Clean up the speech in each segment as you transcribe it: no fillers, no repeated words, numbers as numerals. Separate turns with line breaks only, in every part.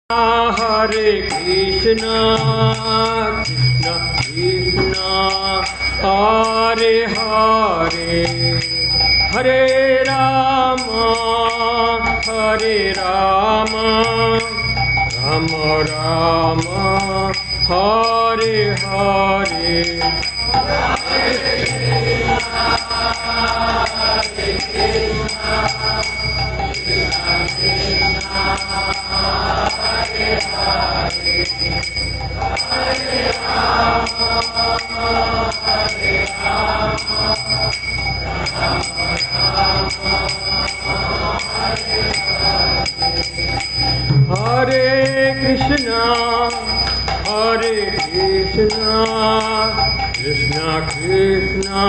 हरे कृष्णा कृष्णा कृष्णा हरे हरे हरे राम राम राम हरे हरे हरे कृष्णा कृष्णा कृष्णा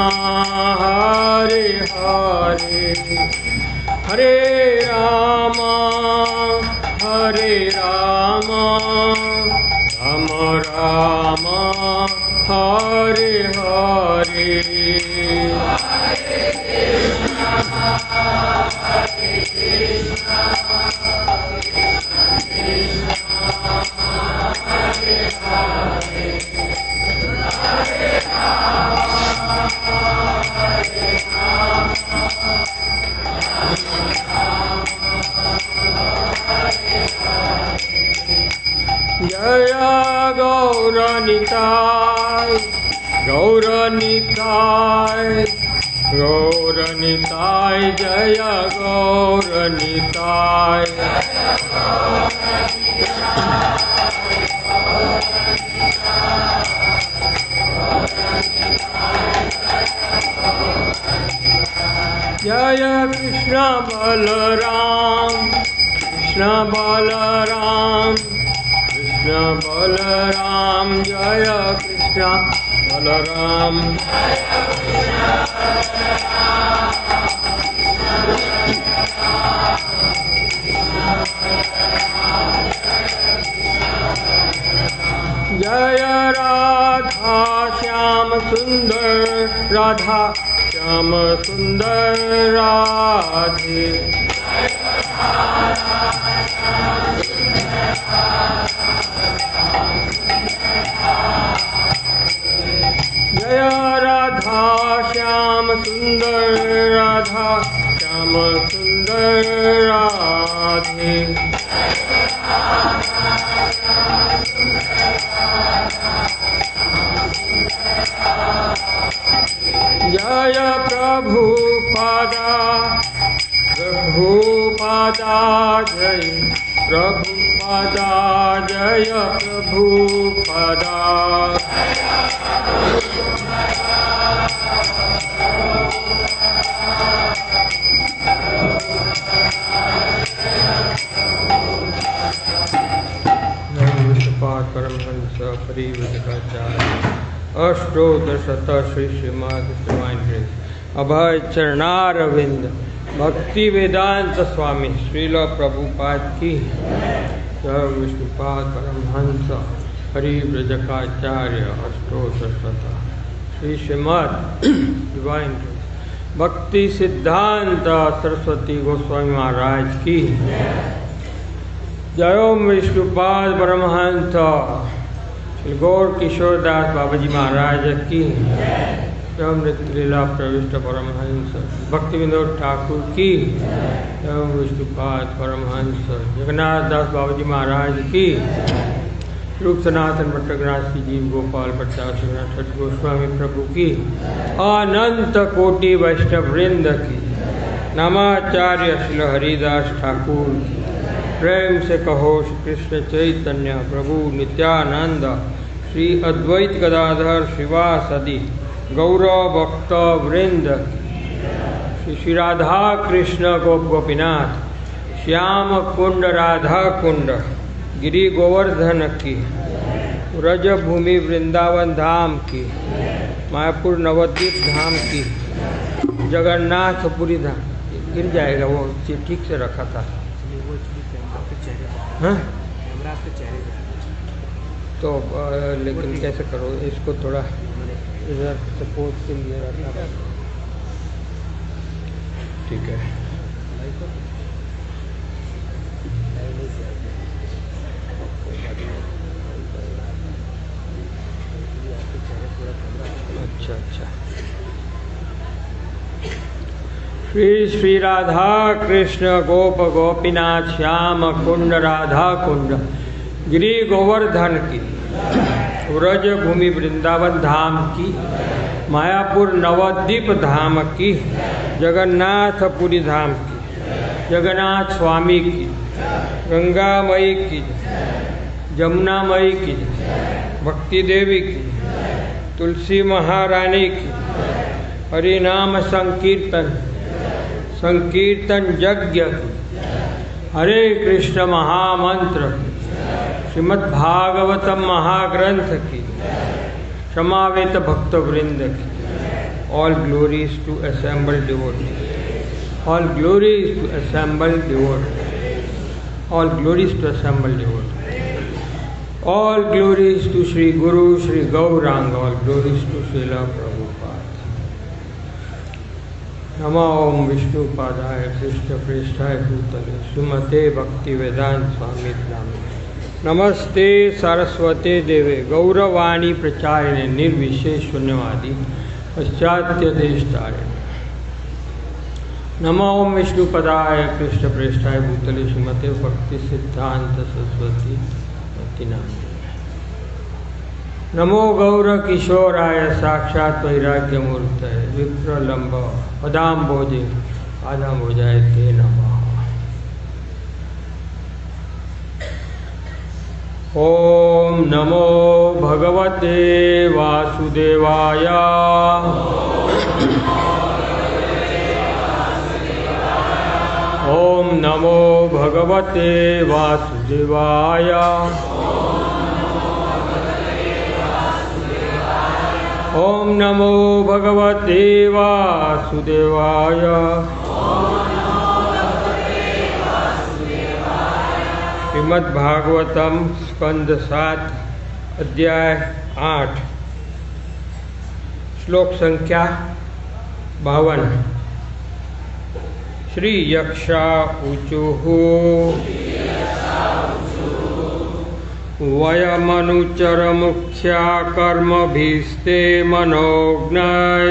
हरे हरे हरे राम राम राम हरे हरे जय गौरनिताय गौरनिताय गौरनिताय जय गौरनिताय जय कृष्ण बलराम कृष्ण बलराम जय कृष्ण बलराम जय राधा श्याम सुंदर राधा श्याम सुंदर राधे जय राधा श्याम सुंदर राधा श्याम सुंदर राधे जय प्रभुपादा जय प्रभुपादा जय प्रभुपादा परमहंस परिव्रजकाचार्य अष्टोदशत श्री श्रीमद अभय चरणारविंद भक्ति वेदांत स्वामी श्रील प्रभुपाद की जय विष्णुपाद परमहंस परिव्रजकाचार्य अष्टोदशत श्री श्रीमद डिवाइन भक्ति सिद्धांत सरस्वती गोस्वामी महाराज की जय विष्णुपाद परमहंस श्री गौर किशोरदास बाबा जी महाराज की जय लीला प्रविष्ट परमहंस भक्ति विनोद ठाकुर की जय विष्णुपाद परमहंस जगन्नाथ दास बाबा जी महाराज की रूप सनातन भट्टनाथ की जीव गोपाल भट्टाचार्य छठ गोस्वामी प्रभु की अनंत कोटि वैष्णव वृंद की नामाचार्य श्री हरिदास ठाकुर की प्रेम से कहो श्री कृष्ण चैतन्य प्रभु नित्यानंद श्री अद्वैत गदाधर शिवासदि गौरव भक्त वृंद श्री राधा कृष्ण गोप गोपीनाथ श्याम कुंड राधा कुंड गिरि गोवर्धन की व्रज भूमि वृंदावन धाम की मायापुर नवद्वीप धाम की जगन्नाथपुरी धाम गिर जाएगा वो ठीक से रखा था हाँ तो लेकिन कैसे करो इसको थोड़ा इधर सपोर्ट के लिए रखना ठीक है। श्री श्री राधा कृष्ण गोप गोपीनाथ श्याम कुंड राधा कुंड गिरी गोवर्धन की, व्रज भूमि वृंदावन धाम की, मायापुर नवद्वीप धाम की, जगन्नाथपुरी धाम की, जगन्नाथ स्वामी की, गंगा मई की, जमुना मई की, भक्ति देवी की, तुलसी महारानी की, हरिनाम संकीर्तन यज्ञ की, हरे कृष्ण महामंत्र, श्रीमद् भागवतम महाग्रंथ की, समावेत भक्त वृंद की। All glories to assembled devotees, all glories to assembled devotees, all glories to assembled devotees, all glories to Shri Guru Shri Gauranga, all glories to Srila Prabhupada. नमो ओम विष्णुपादाय कृष्ण प्रेष्ठाय भूतले श्रीमते भक्ति वेदांत स्वामी नामिने। नमस्ते सरस्वते देवे गौरवाणी प्रचारिणे निर्विशेष शून्यवादी पाश्चात्य देशतारिणे। नमो ओम विष्णुपदाय कृष्ण प्रेष्ठाय भूतले श्रीमते भक्ति सिद्धांत सरस्वती भक्ति नामिने। नमो गौर किशोराय साक्षात् वैराग्य मूर्तये विप्रलंब पदाम्बोजे पादाम्बोजाय ते नमः। ओम नमो भगवते वासुदेवाय, ओम नमो भगवते वासुदेवाय, ओम नमो भगवते वासुदेवाय। श्रीमद्भागवतम स्कंद 7 अध्याय 8 श्लोक संख्या 52। श्री यक्षा ऊचुः वयमनुचर मुख्या कर्मभिस्ते मनोज्ञाय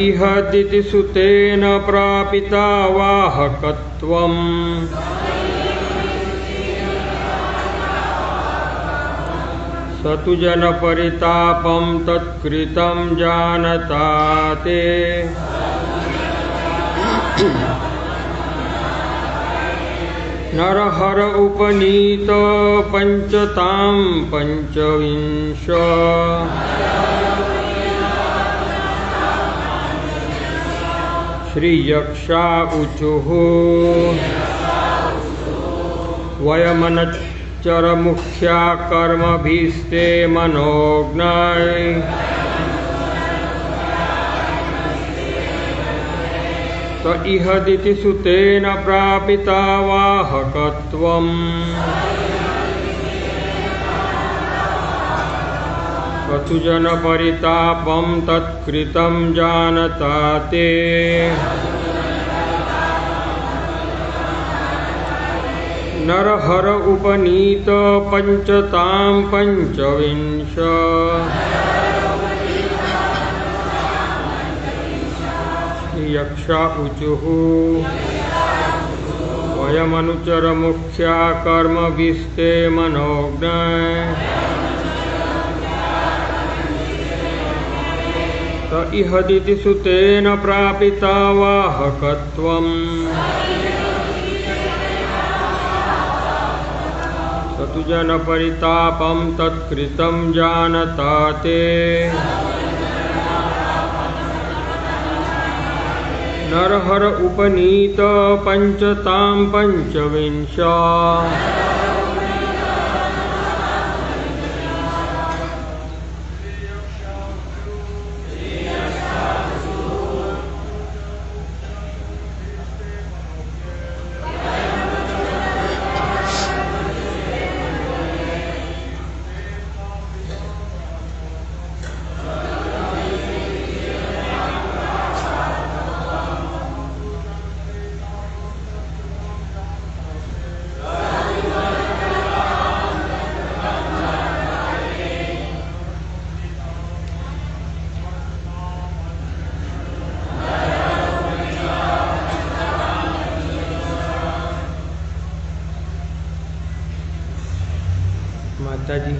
इह दितिसुतेन प्रापिता वाहकत्वम् स तु जनपरितापं तत्कृतं जानता ते। नरहर उपनीत पंचतां पंचविंश श्री यक्षा ऊचुः वयमनुचर मुख्या कर्मभिस्ते मनोज्ञाय त इह दितिसुतेन प्रापिता वाहकत्वम् स तु जनपरितापं तत्कृतं जानता ते। नरहर उपनीत पंचतां पंचविंश यक्षा ऊचुः वयमनुचर मुख्या कर्मभिस्ते मनोज्ञाय त इह दितिसुतेन प्रापिता वाहकत्वम् स तु जनपरितापं तत्कृतं जानता ते। नरहर उपनीत पंचतां पंचविंश माता जी।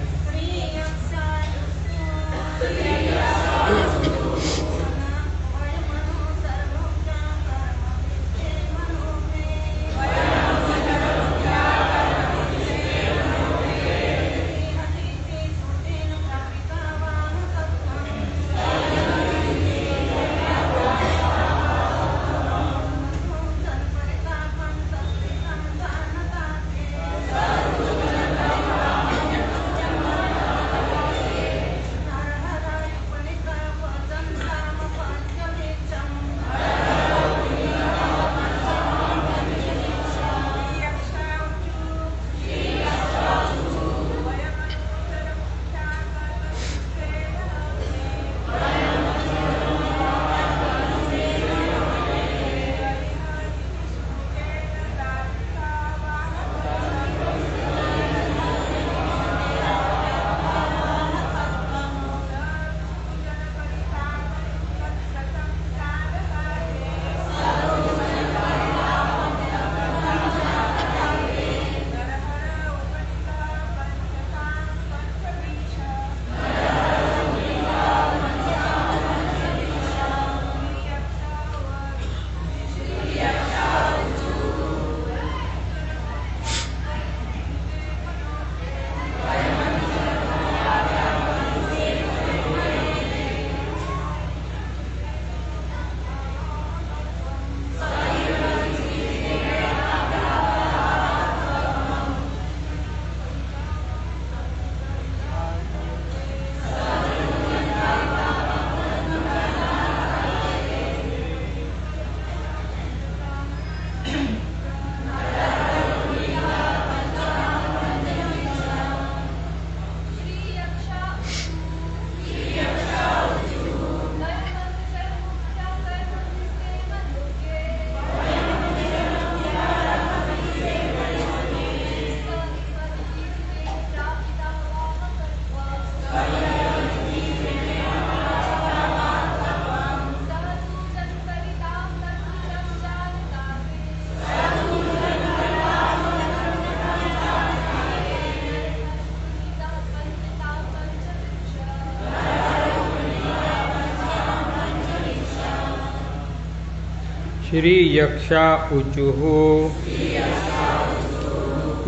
श्री यक्षा ऊचुः।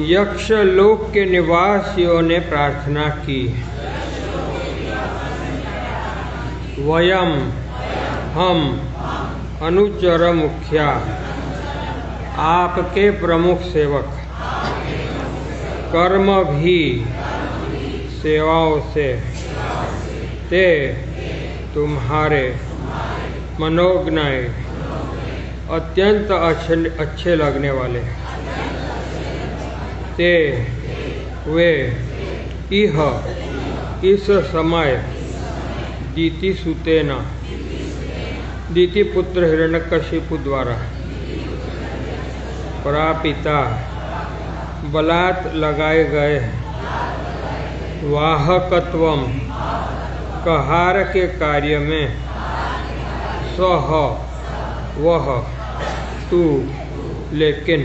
यक्ष लोक के निवासियों ने प्रार्थना की, वयम हम अनुचर मुखिया आपके प्रमुख सेवक कर्म भी सेवाओं से ते तुम्हारे मनोज्ञ अत्यंत अच्छे लगने वाले ते वे इह इस समय दीति सुतेना दीति पुत्र हिरण्यकशिपु द्वारा प्रापिता बलात् लगाए गए वाहकत्वम कहार के कार्य में सह वह तू लेकिन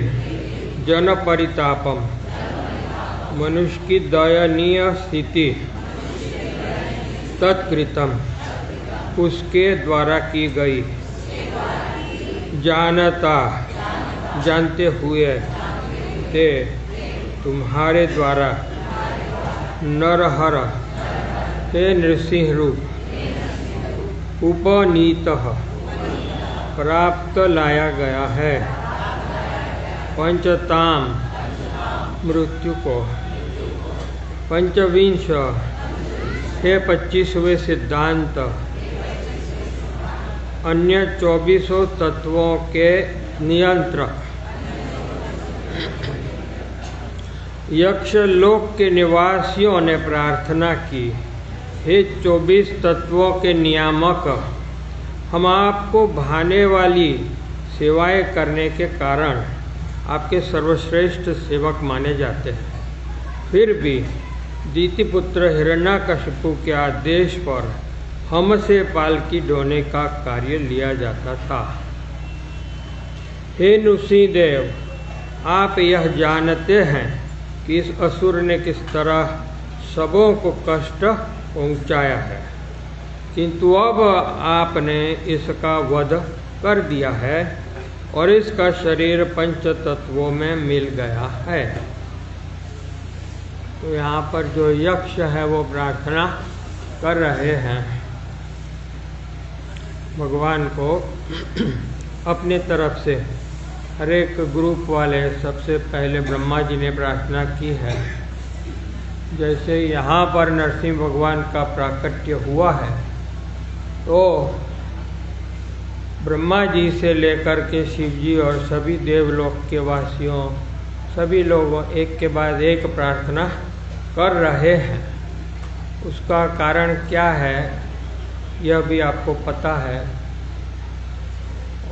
जन परितापम मनुष्य की दयनीय स्थिति तत्कृतम उसके द्वारा की गई जानते हुए ते तुम्हारे द्वारा नरहर हे नृसिंह रूप उपनीतः प्राप्त लाया गया है पंचताम मृत्यु को पंचविंश हे 25वें सिद्धांत अन्य 24 तत्वों के नियंत्रक यक्ष लोक के निवासियों ने प्रार्थना की, हे 24 तत्वों के नियामक, हम आपको भाने वाली सेवाएं करने के कारण आपके सर्वश्रेष्ठ सेवक माने जाते हैं। फिर भी दीतिपुत्र हिरण्यकशिपु के आदेश पर हमसे पालकी ढोने का कार्य लिया जाता था। हे नृसिंहदेव, आप यह जानते हैं कि इस असुर ने किस तरह सबों को कष्ट पहुंचाया है, किंतु अब आपने इसका वध कर दिया है और इसका शरीर पंच तत्वों में मिल गया है। तो यहाँ पर जो यक्ष है वो प्रार्थना कर रहे हैं भगवान को अपने तरफ से। हर एक ग्रुप वाले सबसे पहले ब्रह्मा जी ने प्रार्थना की है। जैसे यहाँ पर नरसिंह भगवान का प्राकट्य हुआ है तो ब्रह्मा जी से लेकर के शिव जी और सभी देवलोक के वासियों सभी लोग एक के बाद एक प्रार्थना कर रहे हैं। उसका कारण क्या है यह भी आपको पता है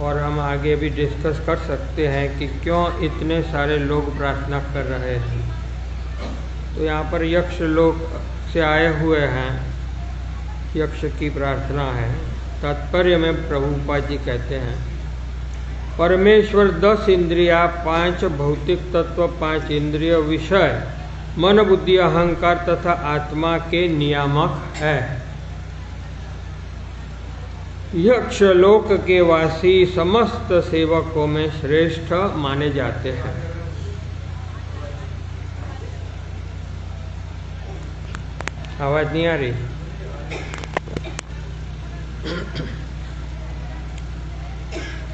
और हम आगे भी डिस्कस कर सकते हैं कि क्यों इतने सारे लोग प्रार्थना कर रहे हैं। तो यहाँ पर यक्ष लोक से आए हुए हैं, यक्ष की प्रार्थना है। तात्पर्य में प्रभुपाद जी कहते हैं परमेश्वर 10 इंद्रिया, 5 भौतिक तत्व, 5 इंद्रिय विषय, मन बुद्धि अहंकार तथा आत्मा के नियामक है। यक्ष लोक के वासी समस्त सेवकों में श्रेष्ठ माने जाते हैं। आवाज नहीं आ रही?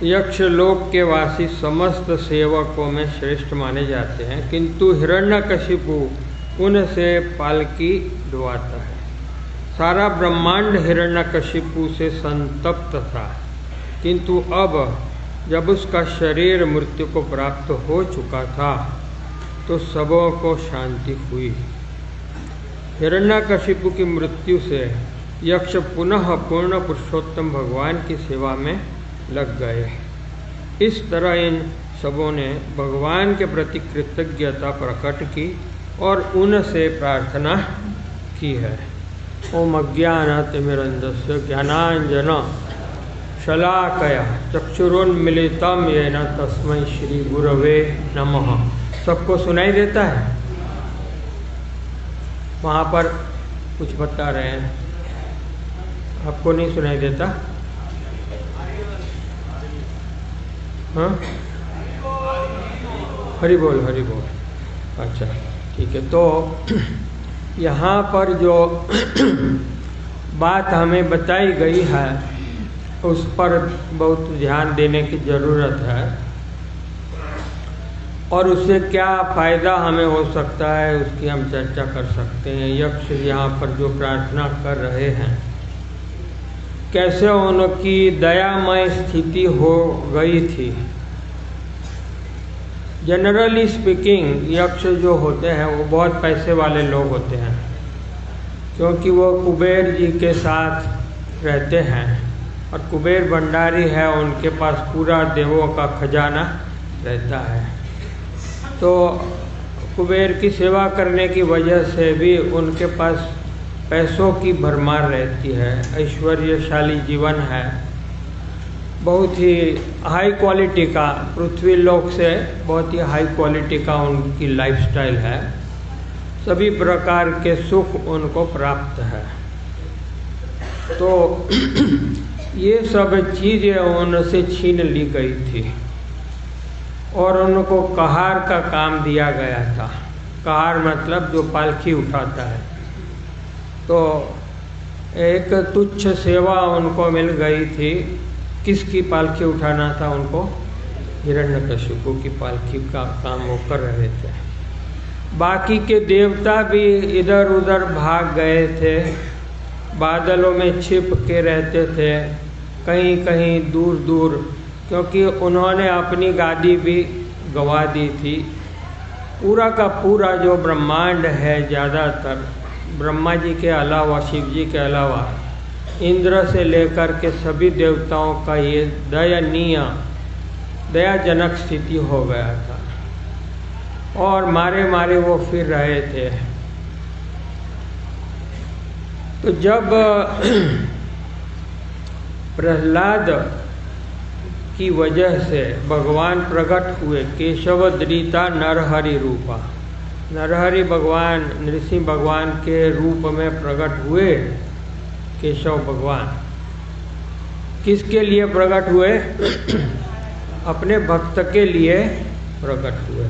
यक्ष लोक के वासी समस्त सेवकों में श्रेष्ठ माने जाते हैं, किंतु हिरण्यकशिपु उनसे पालकी ढुआता है। सारा ब्रह्मांड हिरण्यकशिपु से संतप्त था, किंतु अब जब उसका शरीर मृत्यु को प्राप्त हो चुका था तो सबों को शांति हुई। हिरण्यकशिपु की मृत्यु से यक्ष पुनः पूर्ण पुरुषोत्तम भगवान की सेवा में लग गए। इस तरह इन सबों ने भगवान के प्रति कृतज्ञता प्रकट की और उनसे प्रार्थना की है। ओम अज्ञानतिमिरन्धस्य ज्ञानाञ्जन शलाकया चक्षुरुन्मीलितं येन तस्मै श्री गुरवे नमः। सबको सुनाई देता है? वहाँ पर कुछ बता रहे हैं, आपको नहीं सुनाई देता? हाँ, हरि बोल हरि बोल। अच्छा ठीक है। तो यहाँ पर जो बात हमें बताई गई है उस पर बहुत ध्यान देने की ज़रूरत है और उससे क्या फ़ायदा हमें हो सकता है उसकी हम चर्चा कर सकते हैं। यक्ष यहाँ पर जो प्रार्थना कर रहे हैं कैसे उनकी दयामय स्थिति हो गई थी। जनरली स्पीकिंग यक्ष जो होते हैं वो बहुत पैसे वाले लोग होते हैं, क्योंकि वो कुबेर जी के साथ रहते हैं और कुबेर भंडारी है, उनके पास पूरा देवों का खजाना रहता है। तो कुबेर की सेवा करने की वजह से भी उनके पास पैसों की भरमार रहती है, ऐश्वर्यशाली जीवन है, बहुत ही हाई क्वालिटी का, पृथ्वी लोक से बहुत ही हाई क्वालिटी का उनकी लाइफस्टाइल है। सभी प्रकार के सुख उनको प्राप्त है। तो ये सब चीज़ें उनसे छीन ली गई थी और उनको कहार का काम दिया गया था। कहार मतलब जो पालकी उठाता है। तो एक तुच्छ सेवा उनको मिल गई थी। किसकी पालकी उठाना था उनको? हिरण्यकशिपु की पालकी का काम वो कर रहे थे। बाकी के देवता भी इधर उधर भाग गए थे, बादलों में छिप के रहते थे, कहीं कहीं दूर दूर, क्योंकि उन्होंने अपनी गादी भी गंवा दी थी। पूरा का पूरा जो ब्रह्मांड है ज़्यादातर ब्रह्मा जी के अलावा, शिव जी के अलावा, इंद्र से लेकर के सभी देवताओं का ये दयाजनक स्थिति हो गया था और मारे मारे वो फिर रहे थे। तो जब प्रहलाद की वजह से भगवान प्रकट हुए, केशव दृता नरहरि रूपा, नरहरि भगवान नृसिंह भगवान के रूप में प्रकट हुए। केशव भगवान किसके लिए प्रकट हुए? अपने भक्त के लिए प्रकट हुए।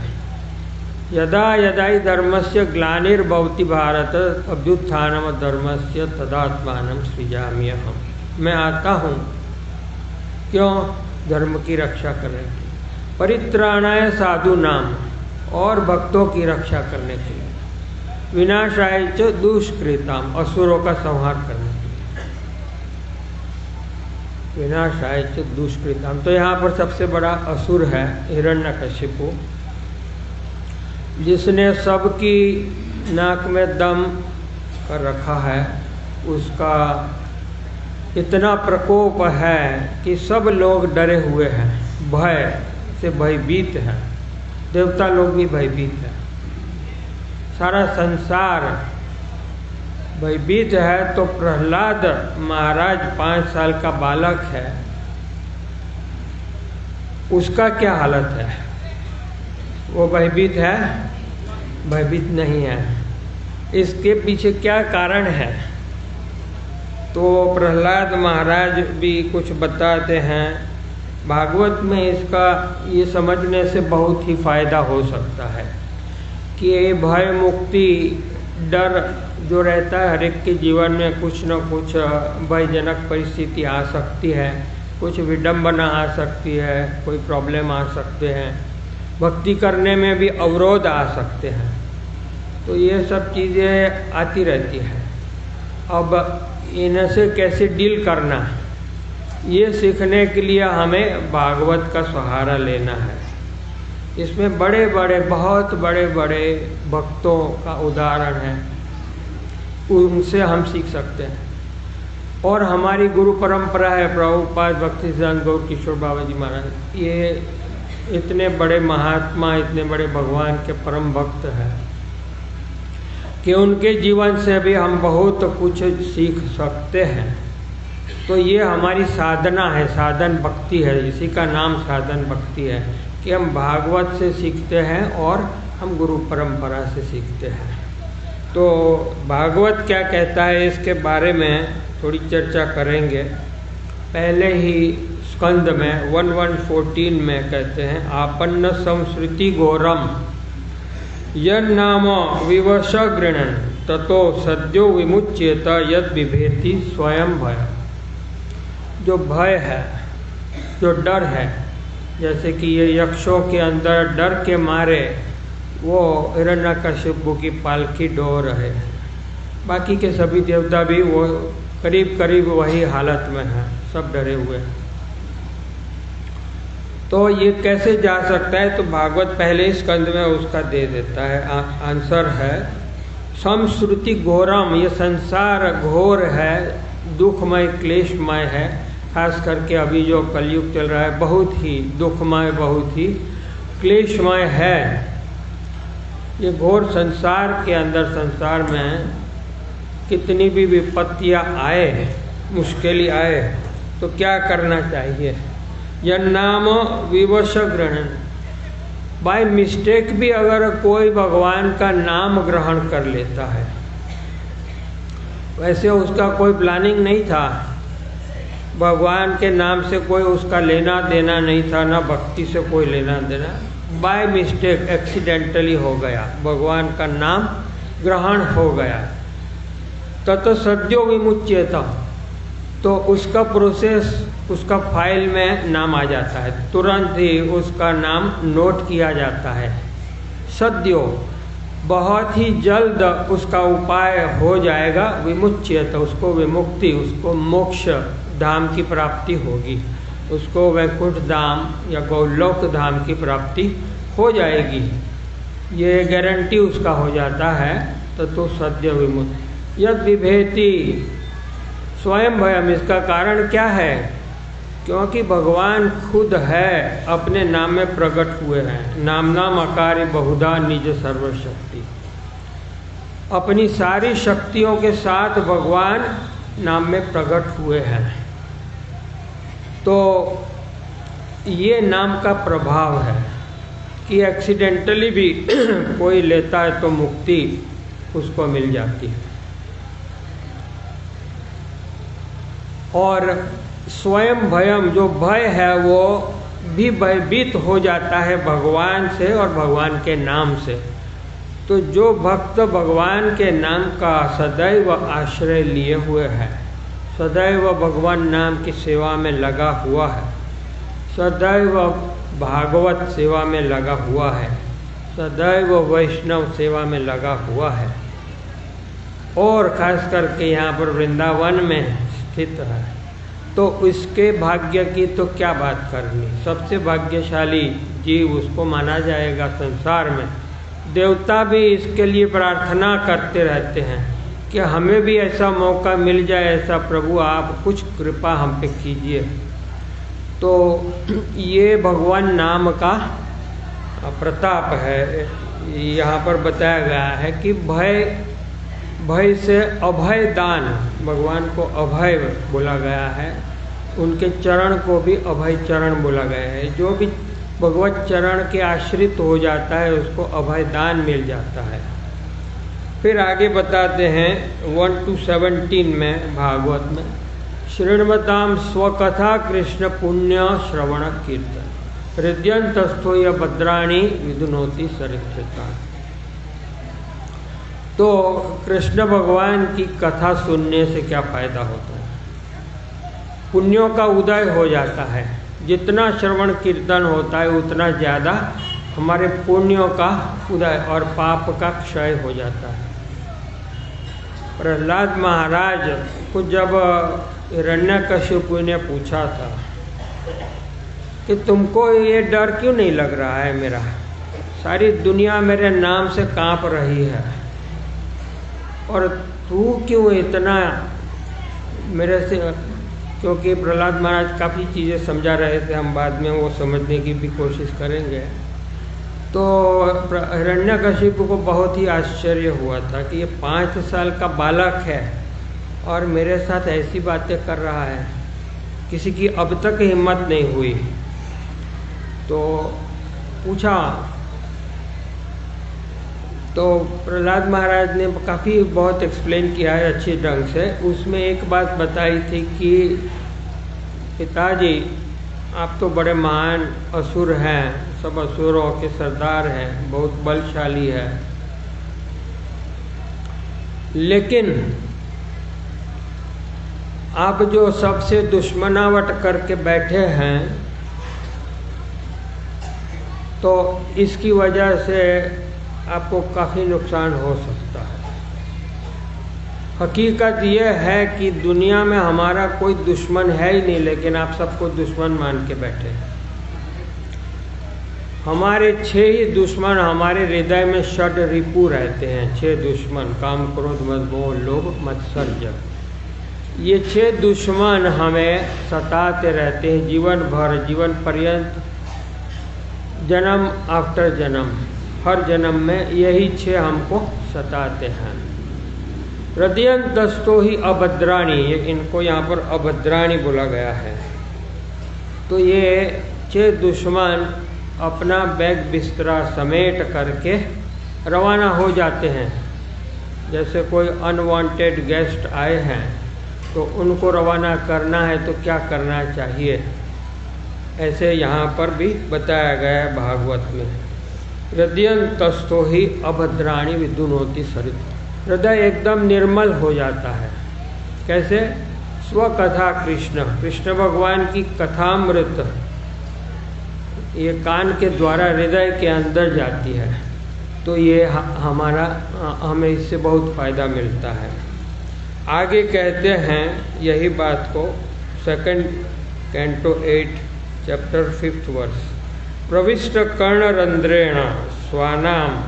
यदा यदा ही धर्मस्य ग्लानिर्भवति भारत अभ्युत्थानम धर्मस्य तदात्मानं सृजाम्यहम्। मैं आता हूँ क्यों? धर्म की रक्षा करने के लिए, परित्राणाय साधु नाम, और भक्तों की रक्षा करने के लिए, विनाशाय च दुष्कृताम, असुरों का संहार करने के लिए, विनाशाय च दुष्कृताम। तो यहाँ पर सबसे बड़ा असुर है हिरण्यकशिपु, जिसने सबकी नाक में दम कर रखा है। उसका इतना प्रकोप है कि सब लोग डरे हुए हैं, भय से भयभीत हैं, देवता लोग भी भयभीत हैं, सारा संसार भयभीत है। तो प्रहलाद महाराज 5 साल का बालक है, उसका क्या हालत है? वो भयभीत है? भयभीत नहीं है। इसके पीछे क्या कारण है? तो प्रहलाद महाराज भी कुछ बताते हैं। भागवत में इसका ये समझने से बहुत ही फायदा हो सकता है कि ये भय मुक्ति, डर जो रहता है हर एक के जीवन में, कुछ न कुछ भयजनक परिस्थिति आ सकती है, कुछ विडंबना आ सकती है, कोई प्रॉब्लम आ सकते हैं, भक्ति करने में भी अवरोध आ सकते हैं। तो ये सब चीज़ें आती रहती हैं। अब इनसे कैसे डील करना, ये सीखने के लिए हमें भागवत का सहारा लेना है। इसमें बड़े बड़े, बहुत बड़े बड़े भक्तों का उदाहरण है, उनसे हम सीख सकते हैं। और हमारी गुरु परंपरा है, प्रभुपाद भक्तिसिद्धांत गौर किशोर बाबा जी महाराज, ये इतने बड़े महात्मा, इतने बड़े भगवान के परम भक्त हैं कि उनके जीवन से भी हम बहुत कुछ सीख सकते हैं। तो ये हमारी साधना है, साधन भक्ति है, इसी का नाम साधन भक्ति है कि हम भागवत से सीखते हैं और हम गुरु परंपरा से सीखते हैं। तो भागवत क्या कहता है इसके बारे में थोड़ी चर्चा करेंगे। पहले ही स्कंद में 1114 में कहते हैं, आपन्न संस्कृति घोरम यन्नाम विवश गृणन ततो सद्यो विमुच्येत यद विभेति स्वयं भय। जो भय है, जो डर है, जैसे कि ये यक्षों के अंदर डर के मारे वो हिरण्यकशिपु की पालकी डो रहे, बाकी के सभी देवता भी वो करीब करीब वही हालत में हैं, सब डरे हुए हैं। तो ये कैसे जा सकता है? तो भागवत पहले स्कंद में उसका दे देता है, आंसर है संस्कृति घोरम। ये संसार घोर है, दुखमय, क्लेशमय है। खास करके अभी जो कलयुग चल रहा है बहुत ही दुखमय, बहुत ही क्लेशमय है। ये घोर संसार के अंदर, संसार में कितनी भी विपत्तियां आए, मुश्किलें आए, तो क्या करना चाहिए? यन्नाम विवश ग्रहण। बाय मिस्टेक भी अगर कोई भगवान का नाम ग्रहण कर लेता है, वैसे उसका कोई प्लानिंग नहीं था, भगवान के नाम से कोई उसका लेना देना नहीं था, ना भक्ति से कोई लेना देना, बाय मिस्टेक एक्सीडेंटली हो गया, भगवान का नाम ग्रहण हो गया, ततो सद्यो विमुच्येत, तो उसका प्रोसेस, उसका फाइल में नाम आ जाता है, तुरंत ही उसका नाम नोट किया जाता है। सद्यो, बहुत ही जल्द उसका उपाय हो जाएगा। विमुच्येत, उसको विमुक्ति, उसको मोक्ष धाम की प्राप्ति होगी, उसको वैकुंठ धाम या गौलोक धाम की प्राप्ति हो जाएगी, ये गारंटी उसका हो जाता है। तो सद्य विमुक्त। यद विभेति स्वयं भयम, इसका कारण क्या है? क्योंकि भगवान खुद है, अपने नाम में प्रकट हुए हैं। नाम नाम अकार्य बहुधा निज सर्वशक्ति, अपनी सारी शक्तियों के साथ भगवान नाम में प्रकट हुए हैं। तो ये नाम का प्रभाव है। कि एक्सीडेंटली भी कोई लेता है तो मुक्ति उसको मिल जाती है। और स्वयं भयम, जो भय है वो भी भयभीत हो जाता है भगवान से और भगवान के नाम से। तो जो भक्त भगवान के नाम का सदैव आश्रय लिए हुए है, सदैव भगवान नाम की सेवा में लगा हुआ है, सदैव भागवत सेवा में लगा हुआ है, सदैव वैष्णव सेवा में लगा हुआ है, और खास करके यहाँ पर वृंदावन में स्थित है, तो उसके भाग्य की तो क्या बात करनी। सबसे भाग्यशाली जीव उसको माना जाएगा संसार में। देवता भी इसके लिए प्रार्थना करते रहते हैं कि हमें भी ऐसा मौका मिल जाए, ऐसा प्रभु आप कुछ कृपा हम पे कीजिए। तो ये भगवान नाम का प्रताप है। यहाँ पर बताया गया है कि भय से अभय दान, भगवान को अभय बोला गया है, उनके चरण को भी अभय चरण बोला गया है। जो भी भगवत चरण के आश्रित हो जाता है उसको अभय दान मिल जाता है। फिर आगे बताते हैं 1-17 में भागवत में, श्रृण्वताम स्वकथा कृष्ण पुण्य श्रवण कीर्तन हृदयंतस्थो य भद्राणी विदुनोति सरिक्षता। तो कृष्ण भगवान की कथा सुनने से क्या फायदा होता है? पुण्यों का उदय हो जाता है। जितना श्रवण कीर्तन होता है उतना ज़्यादा हमारे पुण्यों का उदय और पाप का क्षय हो जाता है। प्रहलाद महाराज को जब हिरण्यकशिपु ने पूछा था कि तुमको ये डर क्यों नहीं लग रहा है मेरा, सारी दुनिया मेरे नाम से कांप रही है और तू क्यों इतना मेरे से, क्योंकि प्रहलाद महाराज काफ़ी चीज़ें समझा रहे थे, हम बाद में वो समझने की भी कोशिश करेंगे। तो हिरण्यकशिपु को बहुत ही आश्चर्य हुआ था कि ये 5 साल का बालक है और मेरे साथ ऐसी बातें कर रहा है, किसी की अब तक हिम्मत नहीं हुई। तो पूछा, तो प्रहलाद महाराज ने काफ़ी बहुत एक्सप्लेन किया है अच्छे ढंग से। उसमें एक बात बताई थी कि पिताजी आप तो बड़े महान असुर हैं, सब असुरों के सरदार हैं, बहुत बलशाली है, लेकिन आप जो सबसे दुश्मनावट करके बैठे हैं तो इसकी वजह से आपको काफ़ी नुकसान हो सकता है। हकीकत यह है कि दुनिया में हमारा कोई दुश्मन है ही नहीं, लेकिन आप सबको दुश्मन मान के बैठे हैं। हमारे 6 ही दुश्मन हमारे हृदय में षड रिपु रहते हैं। 6 दुश्मन, काम क्रोध मद मोह लोभ मत्सर्य, ये 6 दुश्मन हमें सताते रहते हैं जीवन भर, जीवन पर्यंत, जन्म आफ्टर जन्म, हर जन्म में यही 6 हमको सताते हैं। हृदयंतस्थो ही अभद्राणी, इनको यहाँ पर अभद्राणी बोला गया है। तो ये 6 दुश्मन अपना बैग बिस्तरा समेट करके रवाना हो जाते हैं। जैसे कोई अनवांटेड गेस्ट आए हैं तो उनको रवाना करना है तो क्या करना चाहिए, ऐसे यहाँ पर भी बताया गया है भागवत में। हृदयंतस्थो ही अभद्राणी विदुनोति सरित, हृदय एकदम निर्मल हो जाता है। कैसे? स्वकथा कृष्ण, कृष्ण भगवान की कथामृत ये कान के द्वारा हृदय के अंदर जाती है, तो ये हमें इससे बहुत फ़ायदा मिलता है। आगे कहते हैं यही बात को 2 कैंटो 8 चैप्टर 5 वर्स, प्रविष्ट कर्णरंध्रेण स्वानाम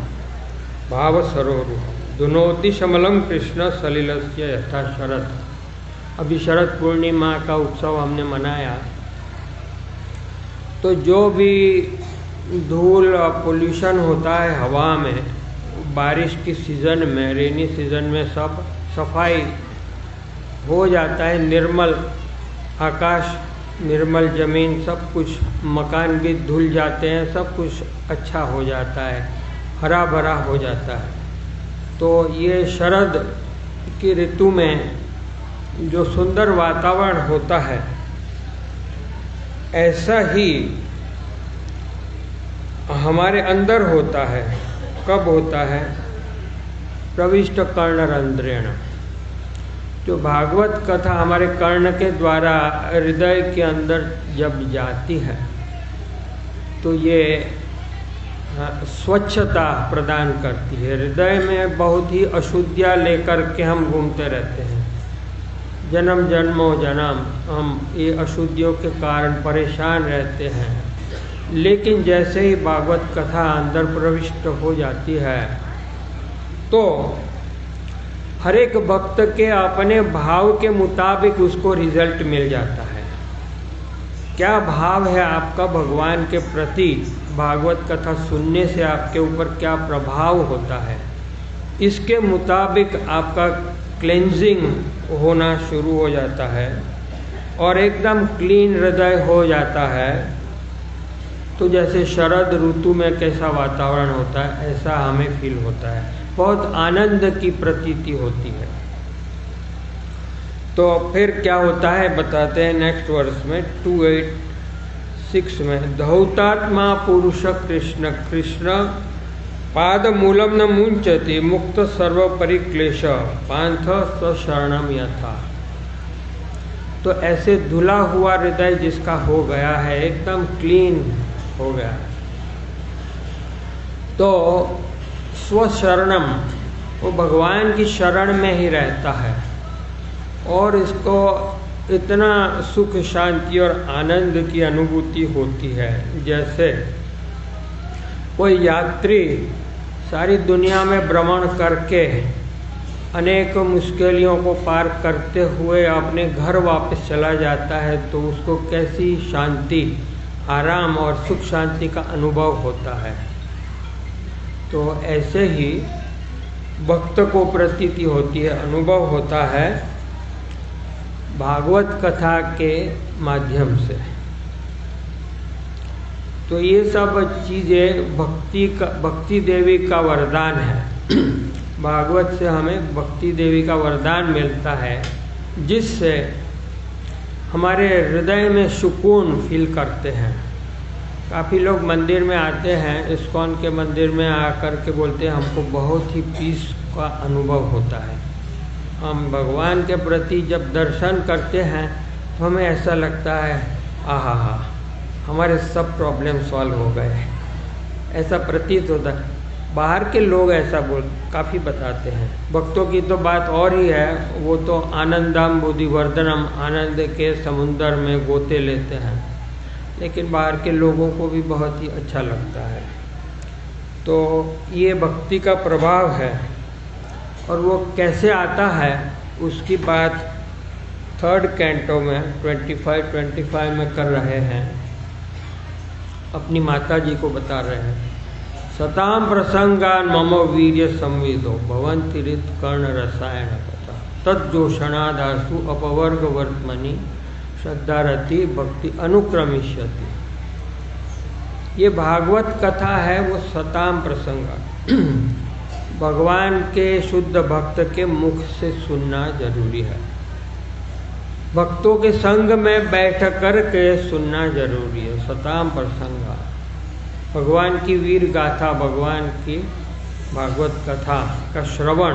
भाव सरोरु दुनोति शमलम कृष्ण सलिलस्य यथा शरद। अभी शरद पूर्णिमा का उत्सव हमने मनाया, तो जो भी धूल पोल्यूशन होता है हवा में, बारिश की सीज़न में, रेनी सीज़न में सब सफाई हो जाता है, निर्मल आकाश निर्मल ज़मीन, सब कुछ, मकान भी धुल जाते हैं, सब कुछ अच्छा हो जाता है, हरा भरा हो जाता है। तो ये शरद की ऋतु में जो सुंदर वातावरण होता है, ऐसा ही हमारे अंदर होता है। कब होता है? प्रविष्ट कर्णरंध्रेण। जो भागवत कथा हमारे कर्ण के द्वारा हृदय के अंदर जब जाती है तो ये स्वच्छता प्रदान करती है। हृदय में बहुत ही अशुद्धियाँ लेकर के हम घूमते रहते हैं, जन्म जन्मों जन्म हम ये अशुद्धियों के कारण परेशान रहते हैं। लेकिन जैसे ही भागवत कथा अंदर प्रविष्ट हो जाती है तो हर एक भक्त के अपने भाव के मुताबिक उसको रिजल्ट मिल जाता है। क्या भाव है आपका भगवान के प्रति, भागवत कथा सुनने से आपके ऊपर क्या प्रभाव होता है, इसके मुताबिक आपका क्लेंजिंग होना शुरू हो जाता है और एकदम क्लीन हृदय हो जाता है। तो जैसे शरद ऋतु में कैसा वातावरण होता है, ऐसा हमें फील होता है, बहुत आनंद की प्रतीति होती है। तो फिर क्या होता है बताते हैं नेक्स्ट वर्ष में 286 में, धौतात्मा पुरुष कृष्ण कृष्ण पाद मूलम न मुंचति मुक्त सर्व परिक्लेश पांथ स्वशरणम यथा। तो ऐसे धुला हुआ हृदय जिसका हो गया है, एकदम क्लीन हो गया, तो स्वशरणम, वो भगवान की शरण में ही रहता है और इसको इतना सुख शांति और आनंद की अनुभूति होती है। जैसे कोई यात्री सारी दुनिया में भ्रमण करके अनेक मुश्किलों को पार करते हुए अपने घर वापस चला जाता है तो उसको कैसी शांति, आराम और सुख शांति का अनुभव होता है। तो ऐसे ही भक्त को प्रतीति होती है, अनुभव होता है भागवत कथा के माध्यम से। तो ये सब चीज़ें भक्ति देवी का वरदान है। भागवत से हमें भक्ति देवी का वरदान मिलता है, जिससे हमारे हृदय में सुकून फील करते हैं। काफ़ी लोग मंदिर में आते हैं, इस्कॉन के मंदिर में आकर के बोलते हैं हमको बहुत ही पीस का अनुभव होता है। हम भगवान के प्रति जब दर्शन करते हैं तो हमें ऐसा लगता है आहा हा, हमारे सब प्रॉब्लम सॉल्व हो गए, ऐसा प्रतीत होता है। बाहर के लोग ऐसा काफ़ी बताते हैं। भक्तों की तो बात और ही है, वो तो आनंदम बुद्धिवर्धनम, आनंद के समुंदर में गोते लेते हैं, लेकिन बाहर के लोगों को भी बहुत ही अच्छा लगता है। तो ये भक्ति का प्रभाव है और वो कैसे आता है उसकी बात 3rd कैंटो में 25 में कर रहे हैं, अपनी माता जी को बता रहे हैं। सताम प्रसंगान मम वीर्य संविदो भवन्ति ऋत कर्ण रसायन कथा तज्जोषणादासु अपवर्ग वर्तमनि श्रद्धारति भक्ति अनुक्रमिष्यति। ये भागवत कथा है, वो सताम प्रसंग भगवान के शुद्ध भक्त के मुख से सुनना जरूरी है। भक्तों के संग में बैठ कर के सुनना जरूरी है। सताम प्रसंग, भगवान की वीर गाथा, भगवान की भागवत कथा का श्रवण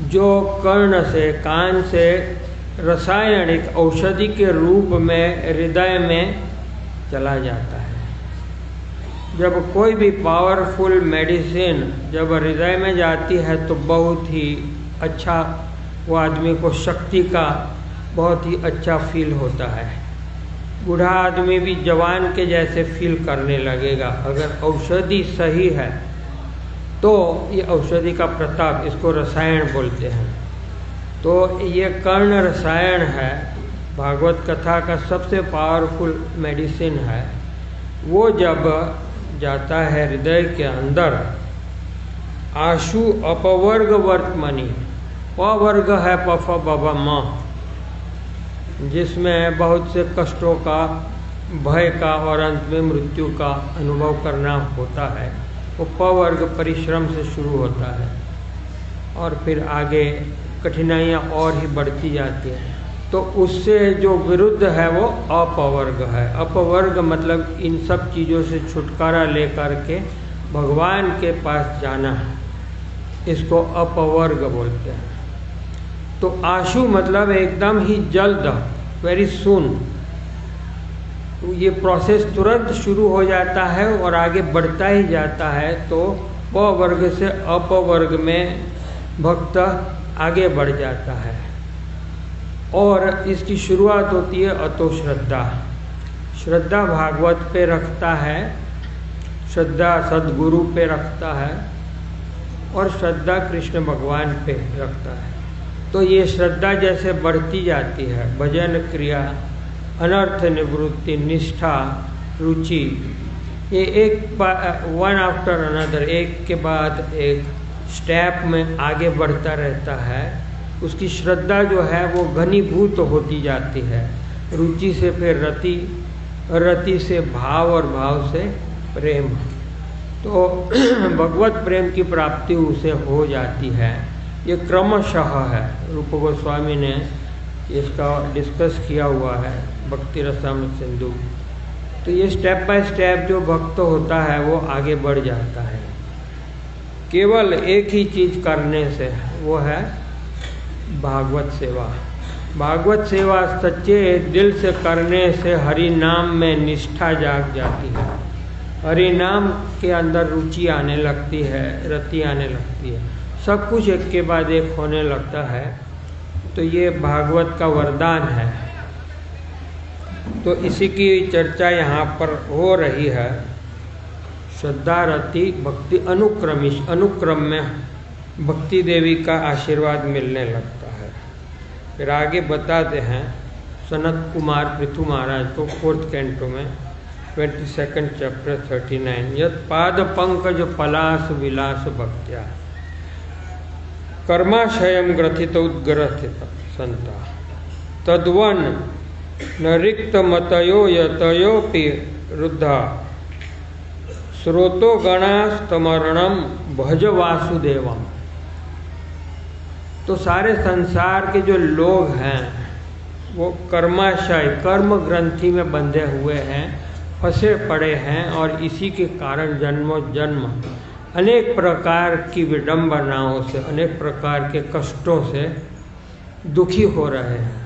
जो कर्ण से, कान से रासायनिक औषधि के रूप में हृदय में चला जाता है। जब कोई भी पावरफुल मेडिसिन जब हृदय में जाती है तो बहुत ही अच्छा, वो आदमी को शक्ति का बहुत ही अच्छा फील होता है। बूढ़ा आदमी भी जवान के जैसे फील करने लगेगा अगर औषधि सही है। तो ये औषधि का प्रताप, इसको रसायन बोलते हैं। तो ये कर्ण रसायन है, भागवत कथा का सबसे पावरफुल मेडिसिन है। वो जब जाता है हृदय के अंदर, आशु अपवर्ग वर्तमनि, पवर्ग है पफ बब म, जिसमें बहुत से कष्टों का, भय का और अंत में मृत्यु का अनुभव करना होता है, वो प वर्ग परिश्रम से शुरू होता है और फिर आगे कठिनाइयाँ और ही बढ़ती जाती हैं। तो उससे जो विरुद्ध है वो अपवर्ग है। अपवर्ग मतलब इन सब चीज़ों से छुटकारा लेकर के भगवान के पास जाना है, इसको अपवर्ग बोलते हैं। तो आशु मतलब एकदम ही जल्द, वेरी सून, ये प्रोसेस तुरंत शुरू हो जाता है और आगे बढ़ता ही जाता है। तो प वर्ग से अपवर्ग में भक्त आगे बढ़ जाता है और इसकी शुरुआत होती है अतो श्रद्धा। श्रद्धा भागवत पे रखता है, श्रद्धा सद्गुरु पे रखता है और श्रद्धा कृष्ण भगवान पे रखता है। तो ये श्रद्धा जैसे बढ़ती जाती है, भजन क्रिया, अनर्थ निवृत्ति, निष्ठा, रुचि, ये एक वन आफ्टर अनदर, एक के बाद एक स्टेप में आगे बढ़ता रहता है। उसकी श्रद्धा जो है वो घनीभूत होती जाती है, रुचि से फिर रति, रति से भाव और भाव से प्रेम। तो भगवत प्रेम की प्राप्ति उसे हो जाती है। ये क्रमशः है, रूप गोस्वामी ने इसका डिस्कस किया हुआ है भक्ति रसामृत सिंधु। तो ये स्टेप बाय स्टेप जो भक्त होता है वो आगे बढ़ जाता है केवल एक ही चीज़ करने से, वो है भागवत सेवा। भागवत सेवा सच्चे दिल से करने से हरि नाम में निष्ठा जाग जाती है, हरि नाम के अंदर रुचि आने लगती है, रति आने लगती है, सब कुछ एक के बाद एक होने लगता है। तो ये भागवत का वरदान है। तो इसी की चर्चा यहाँ पर हो रही है। श्रद्धा, रति, भक्ति, अनुक्रम में भक्ति देवी का आशीर्वाद मिलने लगता है। फिर आगे बताते हैं सनत कुमार पृथु महाराज को 4th कैंटो में 22nd चैप्टर 39, यत पाद पंकज पलास विलास भक्त्या कर्माशयम ग्रथित उद्ग्रथित संता तद्वन न रिक्त मतयो यतयोपि रुद्धा स्रोतो गणास्तमरणम भज वासुदेवम। तो सारे संसार के जो लोग हैं वो कर्माशय, कर्म ग्रंथि में बंधे हुए हैं, फंसे पड़े हैं और इसी के कारण जन्मों जन्म अनेक प्रकार की विडंबनाओं से, अनेक प्रकार के कष्टों से दुखी हो रहे हैं।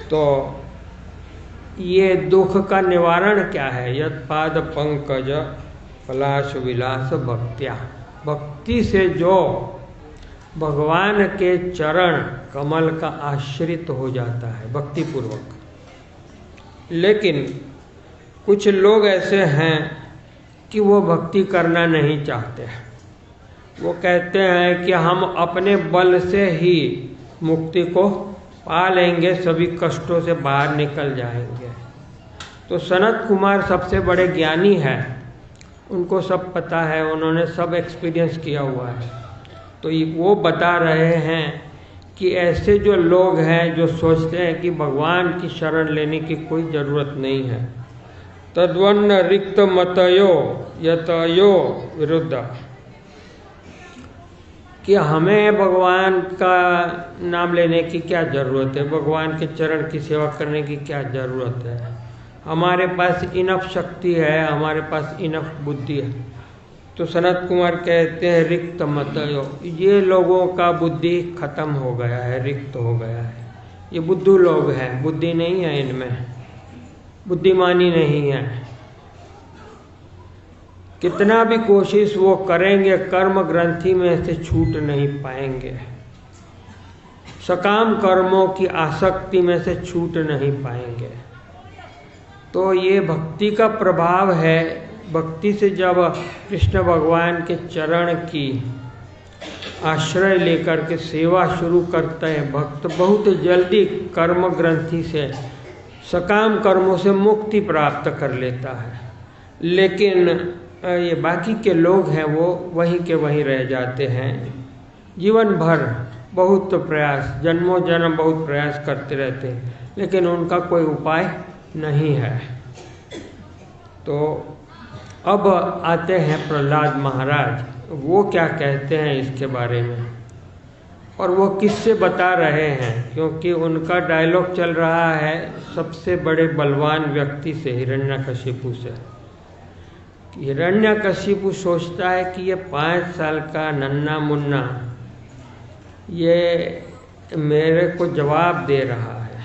तो ये दुख का निवारण क्या है? यत पाद पंकज पलाश विलास भक्त्या, भक्ति से जो भगवान के चरण कमल का आश्रित हो जाता है भक्ति पूर्वक। लेकिन कुछ लोग ऐसे हैं कि वो भक्ति करना नहीं चाहते। वो कहते हैं कि हम अपने बल से ही मुक्ति को पा लेंगे, सभी कष्टों से बाहर निकल जाएंगे। तो सनत कुमार सबसे बड़े ज्ञानी हैं, उनको सब पता है, उन्होंने सब एक्सपीरियंस किया हुआ है। तो वो बता रहे हैं कि ऐसे जो लोग हैं जो सोचते हैं कि भगवान की शरण लेने की कोई ज़रूरत नहीं है, तद्वन्न रिक्त मतयो यतयो विरुद्ध, कि हमें भगवान का नाम लेने की क्या ज़रूरत है, भगवान के चरण की सेवा करने की क्या ज़रूरत है, हमारे पास इनफ शक्ति है, हमारे पास इनफ बुद्धि है। तो सनत कुमार कहते हैं रिक्त मतयो, ये लोगों का बुद्धि खत्म हो गया है, रिक्त हो गया है। ये बुद्धू लोग हैं, बुद्धि नहीं है इनमें, बुद्धिमानी नहीं है। कितना भी कोशिश वो करेंगे कर्म ग्रंथि में से छूट नहीं पाएंगे, सकाम कर्मों की आसक्ति में से छूट नहीं पाएंगे। तो ये भक्ति का प्रभाव है। भक्ति से जब कृष्ण भगवान के चरण की आश्रय लेकर के सेवा शुरू करते हैं भक्त, बहुत जल्दी कर्म ग्रंथि से, सकाम कर्मों से मुक्ति प्राप्त कर लेता है। लेकिन ये बाकी के लोग हैं वो वहीं के वहीं रह जाते हैं, जीवन भर बहुत प्रयास, जन्मों जन्म बहुत प्रयास करते रहते हैं, लेकिन उनका कोई उपाय नहीं है। तो अब आते हैं प्रहलाद महाराज, वो क्या कहते हैं इसके बारे में, और वो किससे बता रहे हैं, क्योंकि उनका डायलॉग चल रहा है सबसे बड़े बलवान व्यक्ति से, हिरण्यकशिपु से। हिरण्यकशिपु सोचता है कि ये 5 साल का नन्हा मुन्ना ये मेरे को जवाब दे रहा है।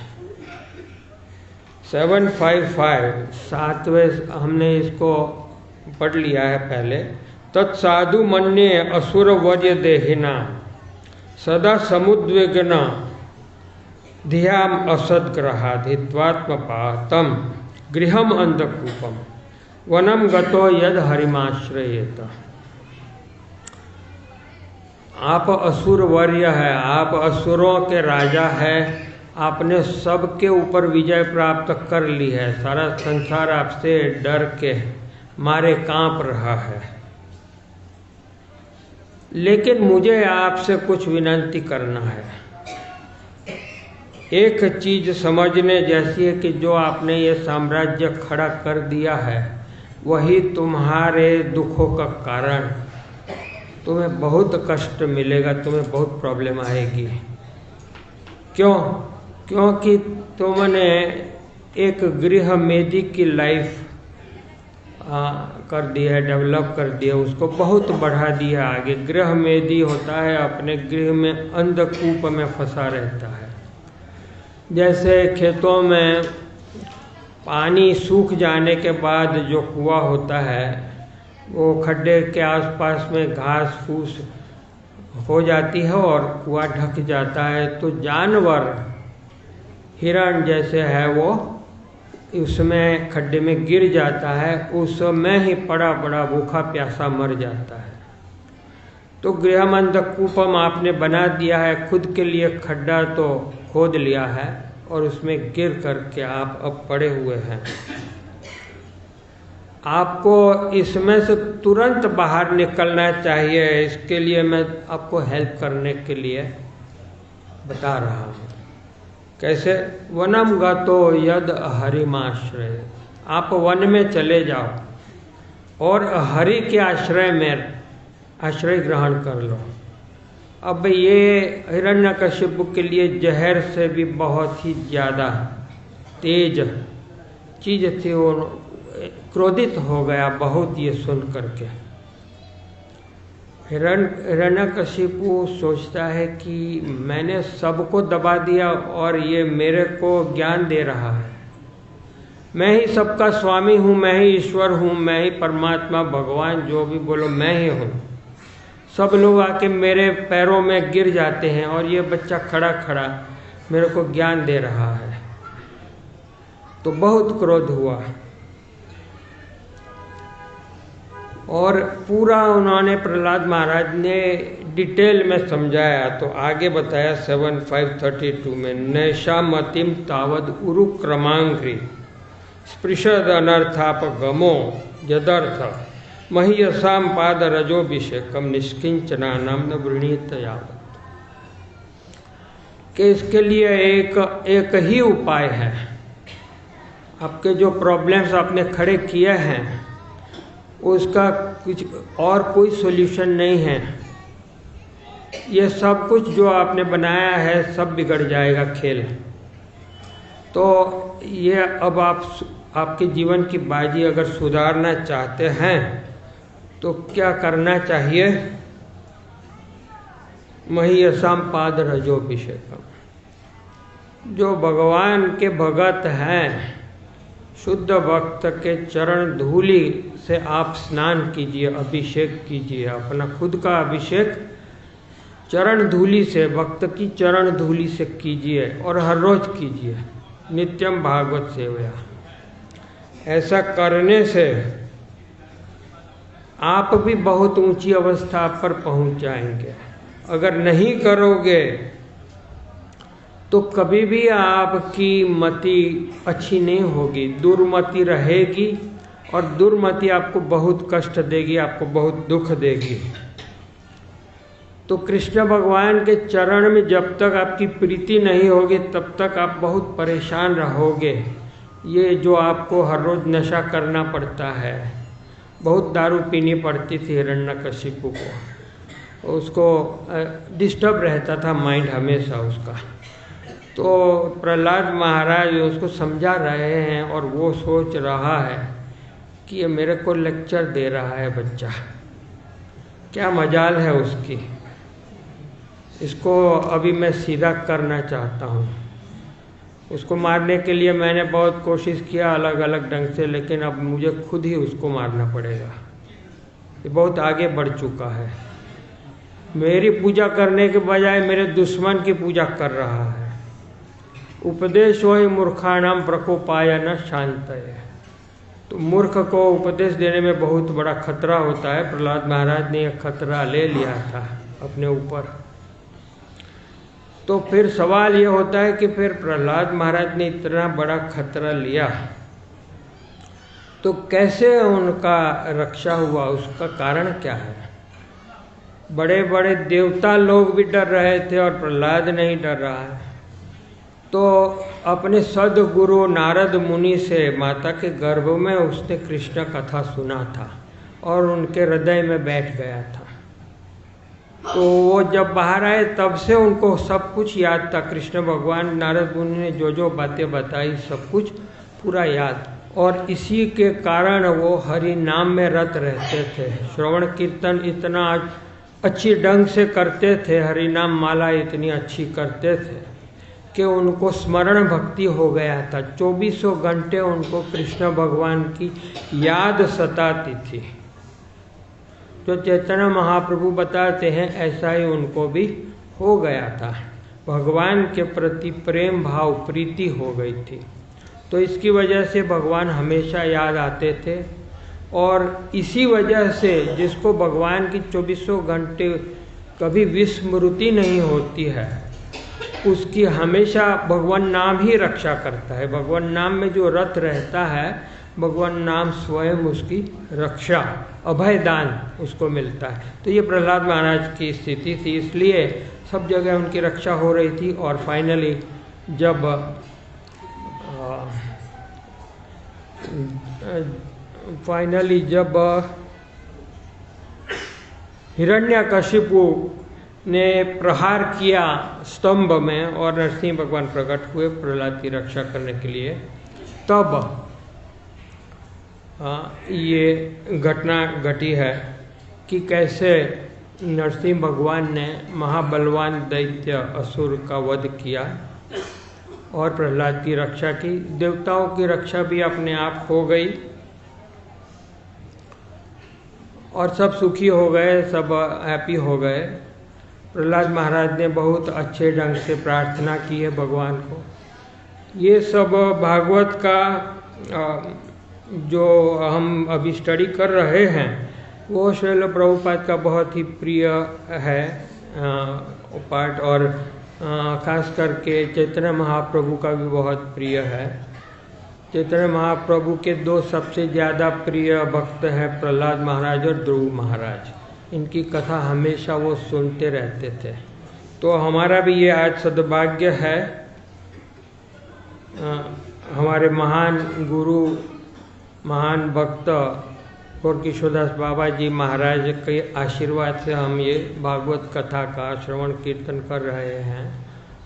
755 7वें हमने इसको पढ़ लिया है पहले। तत्साधु मन्ये असुर वर्य देहिना सदा समुद्विग्ना धियाम असद्ग्रहात् हित्वात्मपातम गृहम अंधकूपम वनम गतो यद हरिमाश्रयेत। आप असुर वर्य है, आप असुरों के राजा है, आपने सबके ऊपर विजय प्राप्त कर ली है, सारा संसार आपसे डर के मारे कांप रहा है। लेकिन मुझे आपसे कुछ विनती करना है। एक चीज समझने जैसी है कि जो आपने ये साम्राज्य खड़ा कर दिया है वही तुम्हारे दुखों का कारण, तुम्हें बहुत कष्ट मिलेगा, तुम्हें बहुत प्रॉब्लम आएगी। क्यों? क्योंकि तुमने एक गृह मेदी की लाइफ कर दी है, डेवलप कर दिया, उसको बहुत बढ़ा दिया आगे। गृह मेदी होता है अपने गृह में अंधकूप में फंसा रहता है। जैसे खेतों में पानी सूख जाने के बाद जो कुआं होता है वो खड्डे के आसपास में घास फूस हो जाती है और कुआं ढक जाता है, तो जानवर हिरण जैसे है वो उसमें खड्डे में गिर जाता है, उसमें ही पड़ा पड़ा भूखा प्यासा मर जाता है। तो गृहमंधकूपम आपने बना दिया है, खुद के लिए खड्डा तो खोद लिया है और उसमें गिर करके आप अब पड़े हुए हैं। आपको इसमें से तुरंत बाहर निकलना चाहिए। इसके लिए मैं आपको हेल्प करने के लिए बता रहा हूँ। कैसे? वनम गतो यद हरिमाश्रय, आप वन में चले जाओ और हरि के आश्रय में आश्रय ग्रहण कर लो। अब ये हिरण्यकशिपु के लिए जहर से भी बहुत ही ज़्यादा तेज चीज थी, वो क्रोधित हो गया बहुत ये सुन करके। हिरण्यकशिपु सोचता है कि मैंने सबको दबा दिया और ये मेरे को ज्ञान दे रहा है। मैं ही सबका स्वामी हूँ, मैं ही ईश्वर हूँ, मैं ही परमात्मा भगवान जो भी बोलो मैं ही हूँ। सब लोग आके मेरे पैरों में गिर जाते हैं और ये बच्चा खड़ा खड़ा मेरे को ज्ञान दे रहा है। तो बहुत क्रोध हुआ और पूरा उन्होंने प्रहलाद महाराज ने डिटेल में समझाया। तो आगे बताया 7532 में, नैषा मतिम तावद उरु क्रमांग्री स्पृशद अनर्थापगमो यदर्थ महीयसाम पाद रजोभिषेकम निष्किंचना नाम न वृणीत यावत। कि इसके लिए एक ही उपाय है। आपके जो प्रॉब्लम्स आपने खड़े किए हैं उसका कुछ और कोई सॉल्यूशन नहीं है। ये सब कुछ जो आपने बनाया है सब बिगड़ जाएगा खेल। तो ये अब आपके जीवन की बाजी अगर सुधारना चाहते हैं तो क्या करना चाहिए? महीयसाम पाद रजोभिषेकम। जो भगवान के भगत हैं, शुद्ध भक्त के चरण धूलि से आप स्नान कीजिए, अभिषेक कीजिए। अपना खुद का अभिषेक चरण धूलि से, भक्त की चरण धूलि से कीजिए और हर रोज कीजिए। नित्यम भागवत सेवया। ऐसा करने से आप भी बहुत ऊंची अवस्था पर पहुंच जाएंगे। अगर नहीं करोगे तो कभी भी आपकी मति अच्छी नहीं होगी, दुर्मति रहेगी और दुर्मति आपको बहुत कष्ट देगी, आपको बहुत दुख देगी। तो कृष्ण भगवान के चरण में जब तक आपकी प्रीति नहीं होगी तब तक आप बहुत परेशान रहोगे। ये जो आपको हर रोज़ नशा करना पड़ता है, बहुत दारू पीनी पड़ती थी हिरण्यकशिपु को, उसको डिस्टर्ब रहता था माइंड हमेशा उसका। तो प्रहलाद महाराज उसको समझा रहे हैं और वो सोच रहा है कि ये मेरे को लेक्चर दे रहा है बच्चा, क्या मजाल है उसकी, इसको अभी मैं सीधा करना चाहता हूँ। उसको मारने के लिए मैंने बहुत कोशिश किया अलग अलग ढंग से, लेकिन अब मुझे खुद ही उसको मारना पड़ेगा। ये बहुत आगे बढ़ चुका है, मेरी पूजा करने के बजाय मेरे दुश्मन की पूजा कर रहा है। उपदेश होय मूर्खाणाम प्रकोपाय न शांतये। तो मूर्ख को उपदेश देने में बहुत बड़ा खतरा होता है। प्रहलाद महाराज ने यह खतरा ले लिया था अपने ऊपर। तो फिर सवाल ये होता है कि फिर प्रहलाद महाराज ने इतना बड़ा खतरा लिया तो कैसे उनका रक्षा हुआ, उसका कारण क्या है? बड़े बड़े देवता लोग भी डर रहे थे और प्रहलाद नहीं डर रहा है। तो अपने सद्गुरु नारद मुनि से माता के गर्भ में उसने कृष्ण कथा सुना था और उनके हृदय में बैठ गया था। तो वो जब बाहर आए तब से उनको सब कुछ याद था। कृष्ण भगवान नारद मुनि ने जो जो बातें बताई सब कुछ पूरा याद, और इसी के कारण वो हरि नाम में रत रहते थे। श्रवण कीर्तन इतना अच्छी ढंग से करते थे, हरि नाम माला इतनी अच्छी करते थे कि उनको स्मरण भक्ति हो गया था। 2400 घंटे उनको कृष्ण भगवान की याद सताती थी। जो चैतन्य महाप्रभु बताते हैं ऐसा ही उनको भी हो गया था। भगवान के प्रति प्रेम भाव प्रीति हो गई थी। तो इसकी वजह से भगवान हमेशा याद आते थे, और इसी वजह से जिसको भगवान की 2400 घंटे कभी विस्मृति नहीं होती है, उसकी हमेशा भगवान नाम ही रक्षा करता है। भगवान नाम में जो रत रहता है, भगवान नाम स्वयं उसकी रक्षा, अभय दान उसको मिलता है। तो ये प्रहलाद महाराज की स्थिति थी, इसलिए सब जगह उनकी रक्षा हो रही थी। और फाइनली जब हिरण्यकशिपु ने प्रहार किया स्तंभ में और नरसिंह भगवान प्रकट हुए प्रहलाद की रक्षा करने के लिए, तब ये घटना घटी है कि कैसे नरसिंह भगवान ने महाबलवान दैत्य असुर का वध किया और प्रहलाद की रक्षा की। देवताओं की रक्षा भी अपने आप हो गई और सब सुखी हो गए, सब हैप्पी हो गए। प्रहलाद महाराज ने बहुत अच्छे ढंग से प्रार्थना की है भगवान को। ये सब भागवत का जो हम अभी स्टडी कर रहे हैं वो श्रील प्रभुपाद का बहुत ही प्रिय है पार्ट, और खास करके चैतन्य महाप्रभु का भी बहुत प्रिय है। चैतन्य महाप्रभु के दो सबसे ज़्यादा प्रिय भक्त हैं प्रहलाद महाराज और ध्रुव महाराज। इनकी कथा हमेशा वो सुनते रहते थे। तो हमारा भी ये आज सद्भाग्य है हमारे महान गुरु महान भक्त और किशोरदास बाबा जी महाराज के आशीर्वाद से हम ये भागवत कथा का श्रवण कीर्तन कर रहे हैं।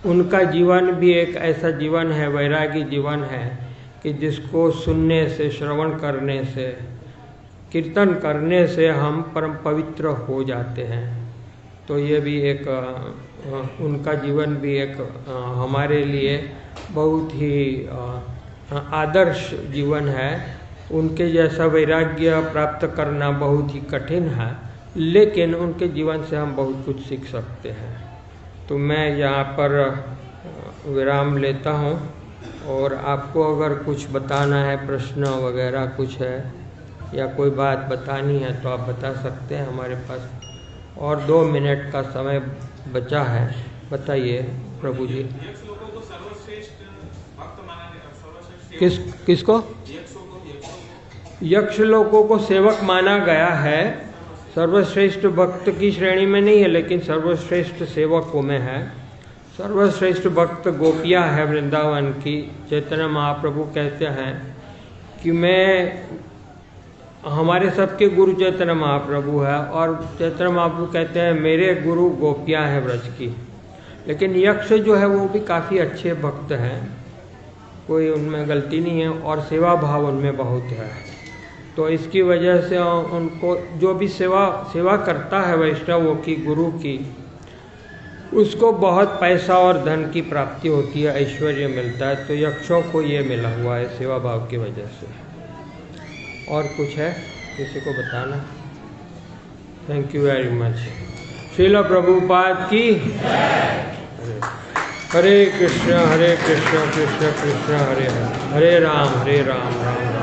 उनका जीवन भी एक ऐसा जीवन है, वैरागी जीवन है, कि जिसको सुनने से, श्रवण करने से, कीर्तन करने से हम परम पवित्र हो जाते हैं। तो ये भी एक उनका जीवन भी एक हमारे लिए बहुत ही आदर्श जीवन है। उनके जैसा वैराग्य प्राप्त करना बहुत ही कठिन है, लेकिन उनके जीवन से हम बहुत कुछ सीख सकते हैं। तो मैं यहाँ पर विराम लेता हूँ, और आपको अगर कुछ बताना है, प्रश्न वगैरह कुछ है या कोई बात बतानी है तो आप बता सकते हैं। हमारे पास और 2 मिनट का समय बचा है। बताइए प्रभु जी। किसको? यक्ष लोगों को सेवक माना गया है, सर्वश्रेष्ठ भक्त की श्रेणी में नहीं है, लेकिन सर्वश्रेष्ठ सेवकों में है। सर्वश्रेष्ठ भक्त गोपियाँ है वृंदावन की। चैतन्य महाप्रभु कहते हैं कि हमारे सबके गुरु चैतन्य महाप्रभु है, और चैतन्य महाप्रभु कहते हैं मेरे गुरु गोपियाँ हैं ब्रज की। लेकिन यक्ष जो है वो भी काफ़ी अच्छे भक्त हैं, कोई उनमें गलती नहीं है, और सेवा भाव उनमें बहुत है। तो इसकी वजह से उनको जो भी सेवा करता है वैष्णवों की, गुरु की, उसको बहुत पैसा और धन की प्राप्ति होती है, ऐश्वर्य मिलता है। तो यक्षों को ये मिला हुआ है सेवा भाव की वजह से। और कुछ है किसी को बताना? Thank you very much. Srila Prabhupada की हरे कृष्ण कृष्ण कृष्ण हरे हरे, हरे राम राम राम।